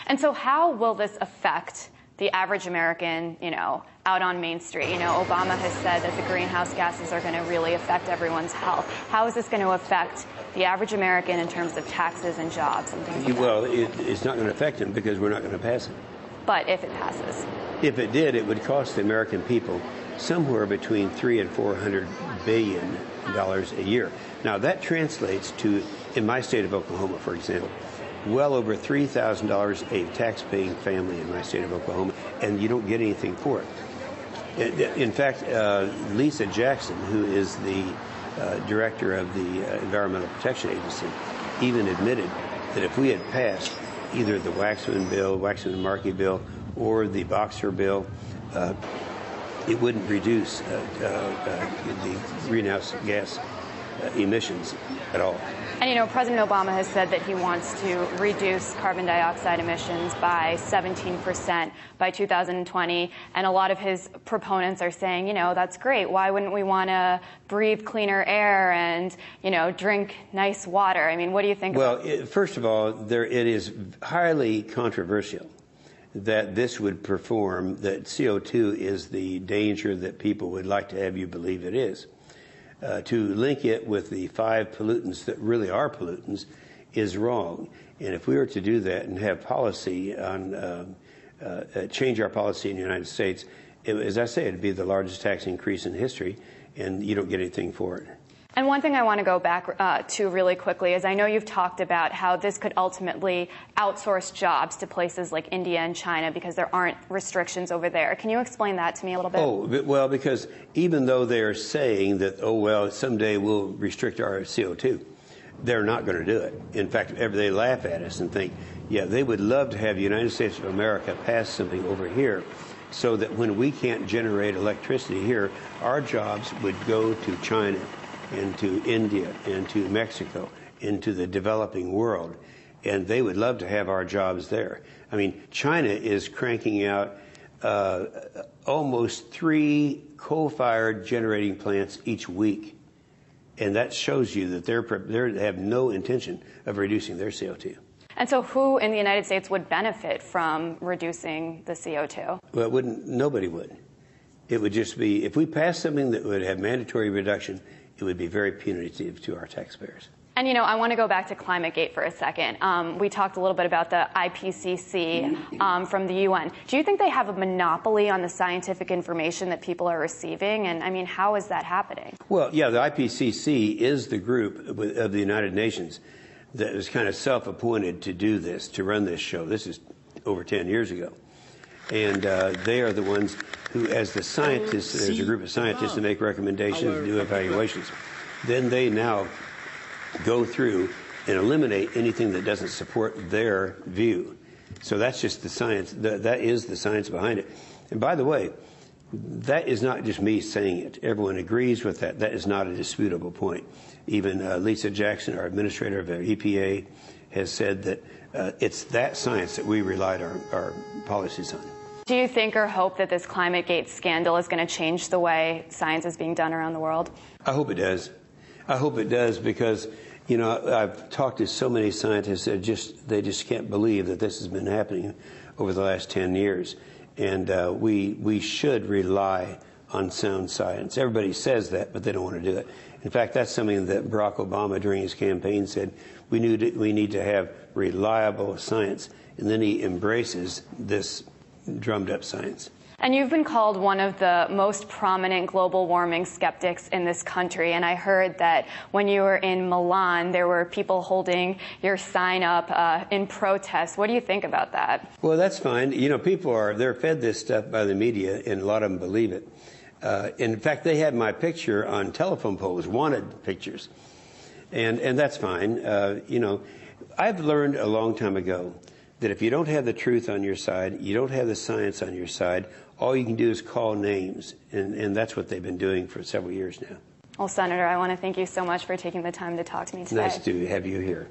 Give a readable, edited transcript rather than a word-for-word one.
And so how will this affect the average American, out on Main Street? Obama has said that the greenhouse gases are going to really affect everyone's health. How is this going to affect the average American in terms of taxes and jobs and things like that? Well, it's not going to affect him because we're not going to pass it. But if it passes? If it did, it would cost the American people somewhere between $300 and $400 billion a year. Now, that translates to, in my state of Oklahoma, for example, well over $3,000 a tax-paying family in my state of Oklahoma, and you don't get anything for it. In fact, Lisa Jackson, who is the director of the Environmental Protection Agency, even admitted that if we had passed either the Waxman-Markey bill, or the Boxer bill, it wouldn't reduce the greenhouse gas emissions at all. And President Obama has said that he wants to reduce carbon dioxide emissions by 17% by 2020. And a lot of his proponents are saying, that's great. Why wouldn't we want to breathe cleaner air and, drink nice water? I mean, what do you think about Well, first of all, it is highly controversial that this would perform, that CO2 is the danger that people would like to have you believe it is. To link it with the 5 pollutants that really are pollutants is wrong. And if we were to do that and have policy on, change our policy in the United States, as I say, it'd be the largest tax increase in history, and you don't get anything for it. And one thing I want to go back to really quickly is I know you've talked about how this could ultimately outsource jobs to places like India and China because there aren't restrictions over there. Can you explain that to me a little bit? Oh, well, because even though they're saying that, someday we'll restrict our CO2, they're not going to do it. In fact, they laugh at us and think, yeah, they would love to have the United States of America pass something over here so that when we can't generate electricity here, our jobs would go to China and to India and to Mexico, into the developing world. And they would love to have our jobs there. I mean, China is cranking out almost 3 coal-fired generating plants each week. And that shows you that they have no intention of reducing their CO2. And so who in the United States would benefit from reducing the CO2? Well, nobody would. It would just be, if we passed something that would have mandatory reduction, it would be very punitive to our taxpayers. And, I want to go back to Climategate for a second. We talked a little bit about the IPCC from the UN. Do you think they have a monopoly on the scientific information that people are receiving? And, how is that happening? Well, yeah, the IPCC is the group of the United Nations that was kind of self-appointed to do this, to run this show. This is over 10 years ago. And they are the ones who, as the scientists, there's a group of scientists that make recommendations and do evaluations. Then they now go through and eliminate anything that doesn't support their view. So that's just the science. That is the science behind it. And by the way, that is not just me saying it. Everyone agrees with that. That is not a disputable point. Even Lisa Jackson, our administrator of the EPA, has said that it's that science that we relied our policies on. Do you think or hope that this Climategate scandal is going to change the way science is being done around the world? I hope it does. I hope it does because, I've talked to so many scientists that they just can't believe that this has been happening over the last 10 years. And we should rely on sound science. Everybody says that, but they don't want to do it. In fact, that's something that Barack Obama during his campaign said, we need to have reliable science. And then he embraces this drummed up science. And you've been called one of the most prominent global warming skeptics in this country. And I heard that when you were in Milan, there were people holding your sign up in protest. What do you think about that? Well, that's fine. They're fed this stuff by the media, and a lot of them believe it. In fact, they had my picture on telephone poles, wanted pictures. And that's fine. I've learned a long time ago that if you don't have the truth on your side, you don't have the science on your side, all you can do is call names. And that's what they've been doing for several years now. Well, Senator, I want to thank you so much for taking the time to talk to me today. Nice to have you here.